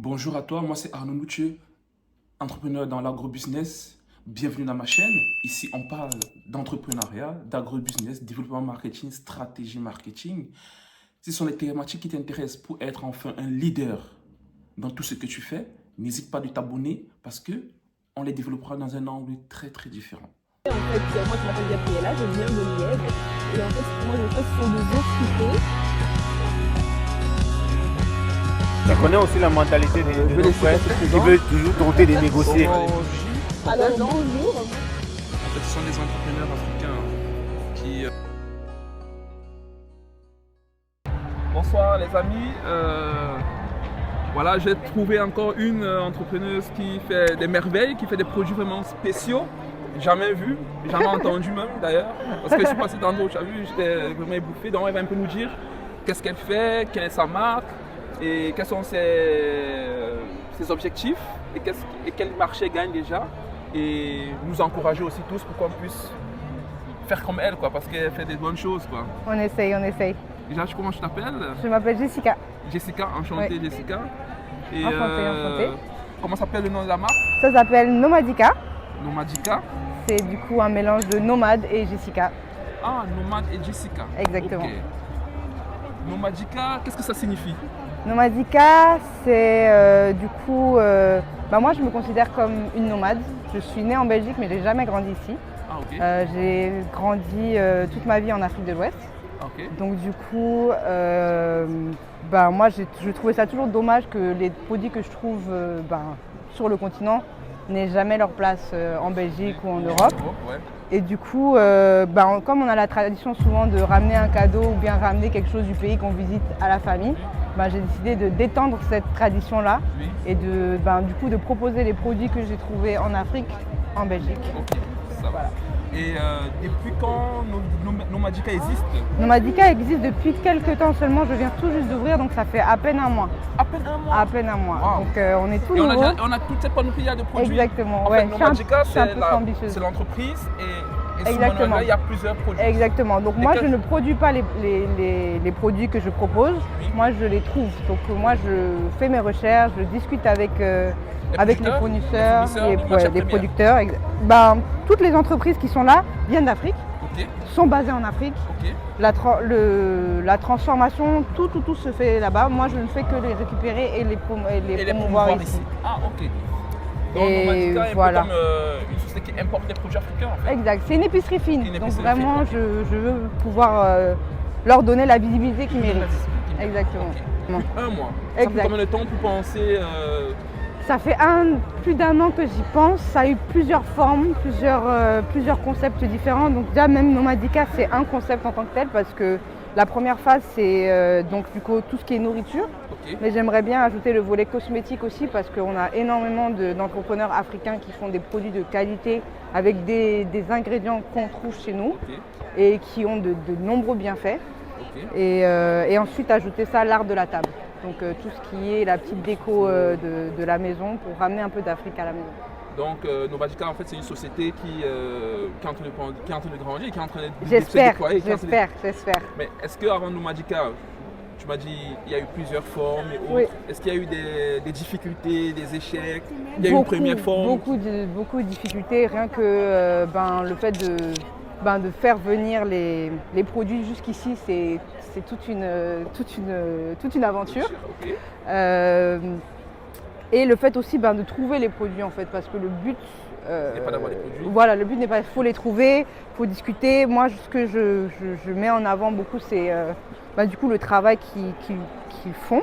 Bonjour à toi, moi c'est Arnaud Moutier, entrepreneur dans l'agrobusiness. Bienvenue dans ma chaîne. Ici, on parle d'entrepreneuriat, d'agrobusiness, développement marketing, stratégie marketing. Ce sont les thématiques qui t'intéressent pour être enfin un leader dans tout ce que tu fais. N'hésite pas de t'abonner parce que on les développera dans un angle très très différent. Moi je m'appelle Gabriella, je viens de Liège. Et en fait, moi je fais ce sont des œufs fruités. Tu connais aussi la mentalité de nos frères qui veulent toujours tenter de négocier. Alors bonjour. En fait, ce sont des entrepreneurs africains qui... Bonsoir les amis, voilà, j'ai trouvé encore une entrepreneuse qui fait des merveilles, qui fait des produits vraiment spéciaux, jamais vus, jamais entendus même d'ailleurs, parce que je suis passé dans d'autres, tu as vu, j'étais vraiment ébouffé, donc elle va un peu nous dire qu'est-ce qu'elle fait, quelle est sa marque et quels sont ses objectifs et quel marché elle gagne déjà, et nous encourager aussi tous pour qu'on puisse faire comme elle, quoi, parce qu'elle fait des bonnes choses, quoi. On essaye. Déjà, comment tu t'appelles? Je m'appelle Jessica. Jessica, enchantée, Oui. Jessica. Et Enchantée. comment s'appelle le nom de la marque? Ça s'appelle Nomadica. Nomadica. C'est du coup un mélange de nomade et Jessica. Ah, Nomade et Jessica. Exactement. Ok. Nomadica, qu'est-ce que ça signifie? Nomadica, c'est du coup... moi je me considère comme une nomade. Je suis née en Belgique mais j'ai jamais grandi ici. Ah, ok. J'ai grandi toute ma vie en Afrique de l'Ouest. Ok. Donc du coup, moi je trouvais ça toujours dommage que les produits que je trouve sur le continent n'aient jamais leur place en Belgique ou en Europe. Ouais. Et du coup, comme on a la tradition souvent de ramener un cadeau ou bien ramener quelque chose du pays qu'on visite à la famille, j'ai décidé de d'étendre cette tradition-là Oui. et du coup de proposer les produits que j'ai trouvés en Afrique, en Belgique. Ok, ça va. Et depuis quand Nomadica existe? Nomadica existe depuis quelques temps seulement, je viens tout juste d'ouvrir, donc ça fait à peine un mois. À peine un mois. À peine un mois. Wow. Donc on est tout Et nouveau. on a toute cette panoplie de produits. Exactement, En ouais. fait, Nomadica, Je suis un peu ambitieuse. c'est l'entreprise et sous Exactement. Nomadica, il y a plusieurs produits. Exactement. Donc moi, Lesquels? je ne produis pas les produits que je propose. Oui. Moi, je les trouve. Donc moi, je fais mes recherches, je discute avec les fournisseurs, les producteurs. Toutes les entreprises qui sont là viennent d'Afrique, Ok, sont basées en Afrique. ok. La transformation, tout se fait là-bas. Moi, je ne fais que les récupérer et les promouvoir ici. Ah, ok. Donc, Et Nomadica est voilà. un peu comme une société qui importe les produits africains, en fait. Exact, c'est une épicerie fine. Une Donc épicerie vraiment, fine, je veux pouvoir leur donner la visibilité qu'ils méritent. Exactement. Ok. Un mois. Ça Exact. fait combien de temps pour penser Ça fait plus d'un an que j'y pense. Ça a eu plusieurs formes, plusieurs concepts différents. Donc déjà, même Nomadica, c'est un concept en tant que tel parce que la première phase, c'est donc du coup tout ce qui est nourriture. Ok. Mais j'aimerais bien ajouter le volet cosmétique aussi parce qu'on a énormément d'entrepreneurs africains qui font des produits de qualité avec des ingrédients qu'on trouve chez nous Ok. et qui ont de nombreux bienfaits. Ok. Et ensuite ajouter ça à l'art de la table. Donc tout ce qui est la petite déco de la maison pour ramener un peu d'Afrique à la maison. Donc, Nomadica, en fait, c'est une société qui est en train de grandir, qui est en train de se J'espère. Mais est-ce qu'avant Nomadica, tu m'as dit il y a eu plusieurs formes et autres. Oui. Est-ce qu'il y a eu des difficultés, des échecs? Il y a eu une première forme? Beaucoup de difficultés, rien que le fait de faire venir les produits jusqu'ici, c'est toute une aventure. Ok. Et le fait aussi de trouver les produits en fait, parce que le but n'est pas d'avoir les produits. Voilà, le but n'est pas, il faut les trouver, il faut discuter. Moi, ce que je mets en avant beaucoup, c'est du coup le travail qu'ils font.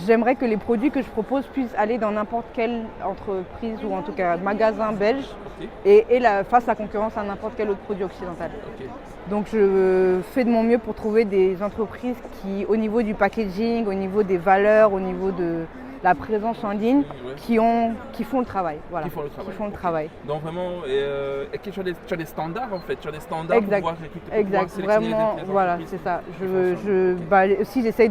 J'aimerais que les produits que je propose puissent aller dans n'importe quelle entreprise ou en tout cas magasin belge Ok. et fasse la concurrence à n'importe quel autre produit occidental. Ok. Donc je fais de mon mieux pour trouver des entreprises qui, au niveau du packaging, au niveau des valeurs, au niveau de la présence en ligne, Ouais. qui font le travail. Voilà. Qui font le travail. Qui font le Ok. travail. Donc vraiment, et que tu as des standards en fait, tu as des standards Exact. pour pouvoir recruter, pour Exact, pouvoir sélectionner vraiment, les voilà, entreprises c'est ça. qui font ça. Aussi, j'essaye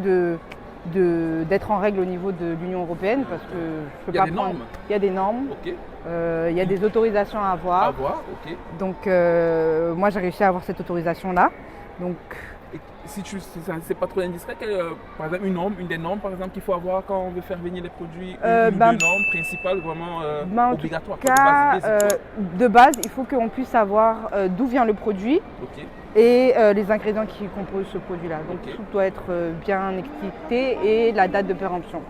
d'être en règle au niveau de l'Union européenne parce que je peux Il y a pas des prendre. normes. Il y a des normes. Ok. Il y a des autorisations à avoir. À voir, ok. Donc moi j'ai réussi à avoir cette autorisation là. Donc Et si c'est pas trop indiscret, par exemple, une des normes par exemple qu'il faut avoir quand on veut faire venir les produits, une ou deux normes principales vraiment obligatoires. En tout cas, de base, il faut qu'on puisse savoir d'où vient le produit et les ingrédients qui composent ce produit-là. Donc tout doit être bien étiqueté et la date de péremption.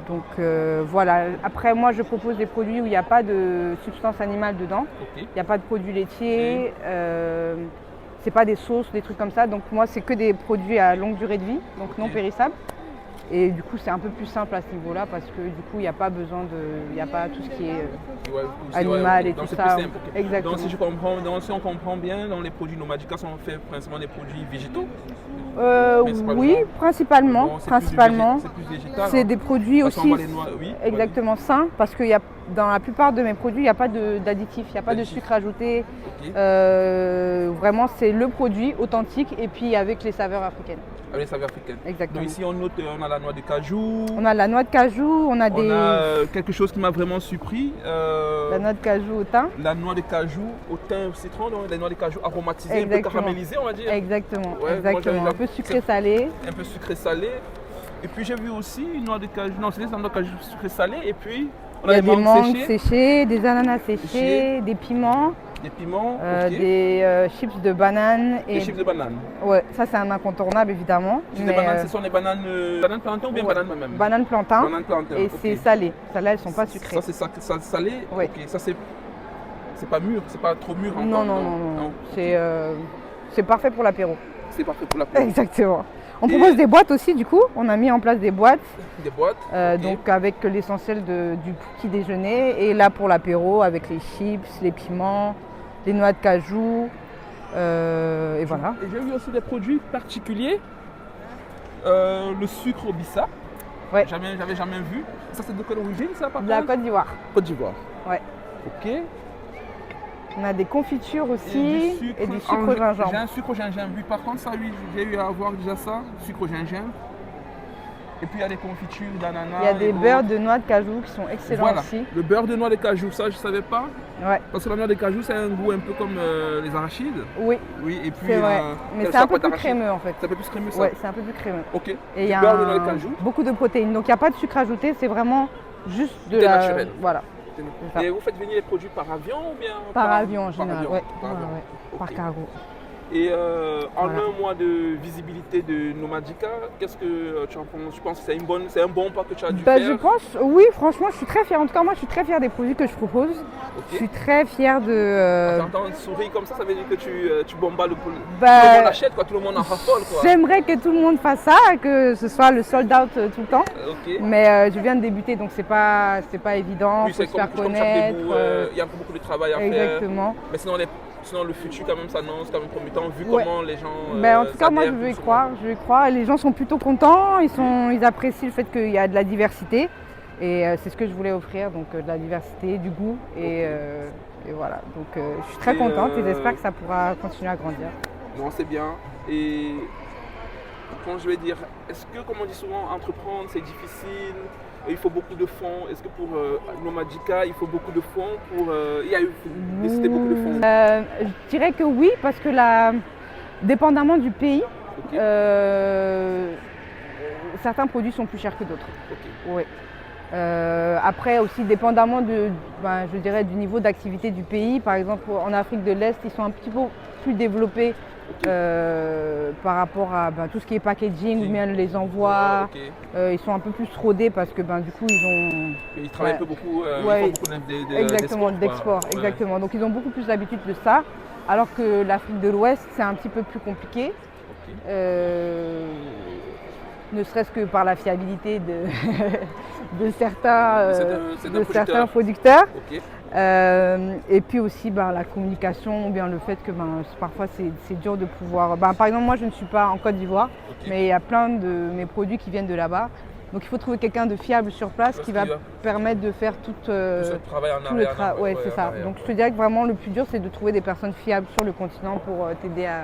Donc voilà. Après, moi, je propose des produits où il n'y a pas de substance animale dedans. Il n'y a pas de produits laitiers. C'est pas des sauces, des trucs comme ça. Donc moi, c'est que des produits à longue durée de vie, donc non périssables. Et du coup, c'est un peu plus simple à ce niveau-là parce que du coup, il n'y a pas besoin de, il n'y a pas tout ce qui est animal et tout ça. Exactement. Donc si on comprend bien, dans les produits Nomadica sont faits principalement des produits végétaux. Oui, principalement. C'est plus végétal. C'est des produits aussi oui, exactement sains parce que dans la plupart de mes produits, il n'y a pas d'additifs, il n'y a pas de sucre ajouté. Vraiment, c'est le produit authentique et puis avec les saveurs africaines. Avec les saveurs africaines. Exactement. Donc ici, on a la noix de cajou. On a la noix de cajou, on a quelque chose qui m'a vraiment surpris. La noix de cajou au thym. La noix de cajou au thym citron, donc les noix de cajou aromatisées, un peu caramélisées, on va dire. Exactement, ouais, exactement. Moi, un peu sucré-salé. Un peu sucré-salé. Et puis j'ai vu aussi une noix de cajou, non, c'était une noix de cajou sucré-salé. Et puis on a des mangues séchées, des ananas séchés, des piments. Des piments, des chips de banane. Des chips de banane. Ouais, ça c'est un incontournable évidemment. Chips de banane, ce sont les bananes plantain ou bien bananes même? Bananes plantain. Banane plantain. Et c'est salé. Celles-là, elles sont pas sucrées. Ça c'est salé. Ouais. Ok, ça c'est pas mûr, c'est pas trop mûr encore. Non. C'est parfait pour l'apéro. C'est parfait pour l'apéro. Exactement. On propose des boîtes aussi du coup. On a mis en place des boîtes. Des boîtes. Donc avec l'essentiel du petit déjeuner et là pour l'apéro avec les chips, les piments, les noix de cajou et voilà. Et j'ai vu aussi des produits particuliers. Le sucre au bissap. Ouais. J'avais jamais vu. Ça c'est de quelle origine ça par contre? De la Côte d'Ivoire. Côte d'Ivoire. Ouais. Ok. On a des confitures aussi et du sucre au gingembre. J'ai un sucre au gingembre. Oui, par contre, ça, oui, j'ai eu à avoir déjà ça, sucre au gingembre. Et puis il y a des confitures d'ananas. Il y a des beurres de noix de cajou qui sont excellents aussi. Le beurre de noix de cajou, ça je ne savais pas. Ouais. Parce que la noix de cajou, c'est un goût un peu comme les arachides. Oui. Oui, et puis. C'est vrai. Mais c'est un peu plus crémeux en fait. C'est un peu plus crémeux ça? Ouais, c'est un peu plus crémeux. Ok. Et il y a beurre de noix de cajou. Beaucoup de protéines. Donc il n'y a pas de sucre ajouté, c'est vraiment juste de la. naturel. Voilà. Et vous faites venir les produits par avion ou bien? Par avion en général, ouais. Par cargo. Et en un mois de visibilité de Nomadica, qu'est-ce que tu en penses? Je pense que c'est un bon pas que tu as dû faire. Je pense, oui, franchement, je suis très fière. En tout cas, moi, je suis très fière des produits que je propose. Je suis très fière de. Quand tu entends une souris comme ça veut dire que tu bombardes tout le monde achète, quoi, tout le monde en raffole. J'aimerais que tout le monde fasse ça, que ce soit le sold out tout le temps. Mais je viens de débuter, donc c'est pas évident. Oui, c'est faire connaître. Il y a encore beaucoup de travail à faire. Exactement. Mais sinon le futur quand même s'annonce quand même promettant vu comment les gens. En tout cas, moi je veux y croire. Les gens sont plutôt contents, ils apprécient le fait qu'il y a de la diversité. Et c'est ce que je voulais offrir, donc de la diversité, du goût. Et voilà. Donc je suis très contente et j'espère que ça pourra continuer à grandir. Non, c'est bien. Et quand je vais dire, est-ce que, comme on dit souvent, entreprendre c'est difficile? Il faut beaucoup de fonds. Est-ce que pour Nomadica, il faut beaucoup de fonds pour... il y a eu nécessité beaucoup de fonds? Je dirais que oui, parce que dépendamment du pays, certains produits sont plus chers que d'autres. Oui. Après aussi, dépendamment je dirais, du niveau d'activité du pays. Par exemple, en Afrique de l'Est, ils sont un petit peu plus développés. Par rapport à tout ce qui est packaging ou bien les envois, ils sont un peu plus rodés parce que du coup ils travaillent un peu beaucoup, ils font beaucoup d'export. Exactement. Donc ils ont beaucoup plus l'habitude de ça, alors que l'Afrique de l'Ouest c'est un petit peu plus compliqué. Ne serait-ce que par la fiabilité de certains producteurs. Et puis aussi la communication ou bien le fait que parfois c'est dur de pouvoir... par exemple, moi je ne suis pas en Côte d'Ivoire, mais il y a plein de mes produits qui viennent de là-bas. Donc il faut trouver quelqu'un de fiable sur place qui va permettre de faire tout le travail. Ouais, c'est ça. Donc je te dirais que vraiment le plus dur c'est de trouver des personnes fiables sur le continent pour t'aider à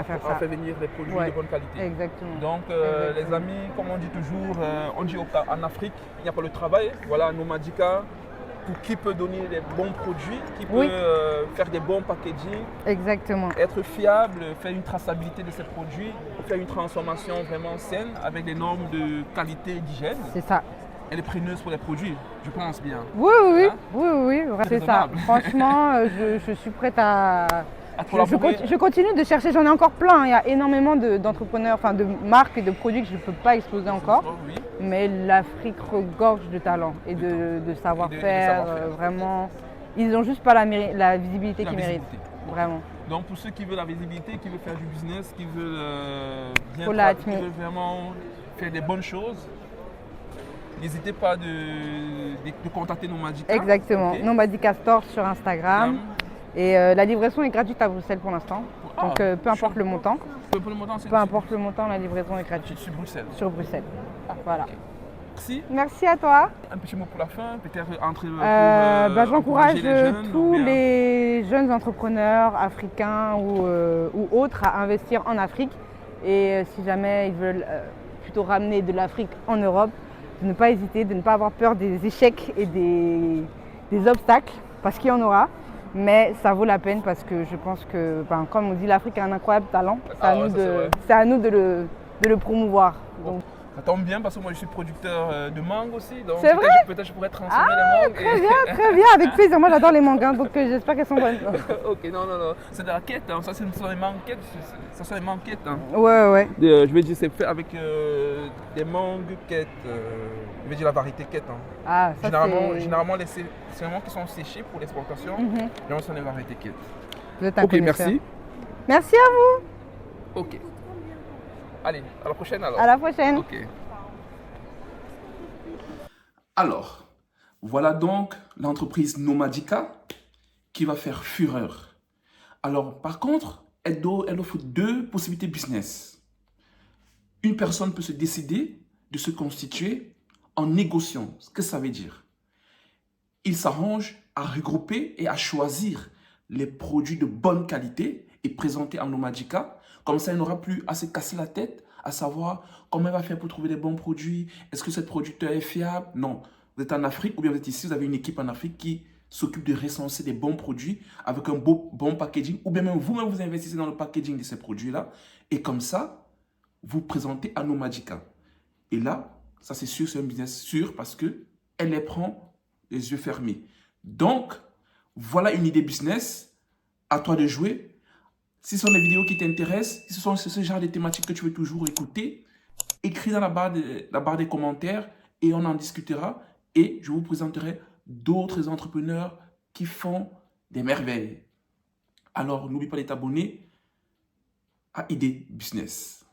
faire ça. À faire venir des produits de bonne qualité. Exactement. Donc les amis, comme on dit toujours, on dit en Afrique, il n'y a pas le travail. Voilà, Nomadica, pour qui peut donner des bons produits, qui peut Oui. faire des bons packaging, Exactement. être fiable, faire une traçabilité de ses produits, faire une transformation vraiment saine avec des normes de qualité et d'hygiène. C'est ça. Elle est preneuse pour les produits, je pense bien. Oui, oui, oui. Hein? Oui, oui, oui, c'est ça. raisonnable. Franchement, je suis prête à. À collaborer. Je continue de chercher, j'en ai encore plein. Il y a énormément d'entrepreneurs, enfin de marques et de produits que je ne peux pas exposer encore. Oui. Mais l'Afrique regorge de talent et de savoir-faire. savoir-faire. Vraiment, ils n'ont juste pas la visibilité La qu'ils méritent. visibilité. Vraiment. Donc pour ceux qui veulent la visibilité, qui veulent faire du business, qui veulent, bien Paula qui Atmi. veulent vraiment faire des bonnes choses, n'hésitez pas de contacter Nomadica. Exactement. Ok. Nomadica Store sur Instagram. Et la livraison est gratuite à Bruxelles pour l'instant. Ah, Donc peu importe le montant. Pour le montant, c'est Peu importe le montant, la livraison est gratuite sur Bruxelles. sur Bruxelles. Voilà. Merci. Merci à toi. Un petit mot pour la fin, peut-être entre J'encourage encourager les jeunes, tous ou bien- les jeunes entrepreneurs africains ou autres à investir en Afrique. Et si jamais ils veulent plutôt ramener de l'Afrique en Europe, de ne pas hésiter, de ne pas avoir peur des échecs et des obstacles, parce qu'il y en aura. Mais ça vaut la peine parce que je pense que, comme on dit, l'Afrique a un incroyable talent. Ah ouais, ça, c'est vrai. C'est à nous de le promouvoir. Bon. Donc, Ça tombe bien parce que moi je suis producteur de mangue aussi. Donc C'est vrai? peut-être je pourrais transformer les mangues. très bien, avec plaisir. Moi j'adore les mangas, donc j'espère qu'elles sont bonnes. Ok, non. C'est de la quête, hein. Ça ce sont les manguettes. Ça sont les manguettes. Hein. Ouais. Je vais dire c'est fait avec des mangues quêtes. Je vais dire la variété quête. Hein. Ah, ça Généralement c'est vraiment qui sont séchés pour l'exportation. Mhm. Généralement ce sont les variétés quêtes. Vous êtes un Ok, connaisseur. merci. Merci à vous. Ok. Allez, à la prochaine alors. À la prochaine. Ok. Alors, voilà donc l'entreprise Nomadica qui va faire fureur. Alors, par contre, elle offre deux possibilités business. Une personne peut se décider de se constituer en négociant. Ce que ça veut dire. Il s'arrange à regrouper et à choisir les produits de bonne qualité et présenter en Nomadica. Comme ça, il n'aura plus à se casser la tête à savoir comment elle va faire pour trouver des bons produits. Est-ce que ce producteur est fiable? Non. Vous êtes en Afrique ou bien vous êtes ici, vous avez une équipe en Afrique qui s'occupe de recenser des bons produits avec un bon packaging, ou bien même vous-même vous investissez dans le packaging de ces produits-là. Et comme ça, vous présentez à Nomadica. Et là, ça c'est sûr, c'est un business sûr parce qu'elle les prend les yeux fermés. Donc, voilà une idée business. À toi de jouer. Si ce sont des vidéos qui t'intéressent, si ce sont ce genre de thématiques que tu veux toujours écouter, écris dans la barre des commentaires et on en discutera. Et je vous présenterai d'autres entrepreneurs qui font des merveilles. Alors, n'oublie pas de t'abonner à Idée Business.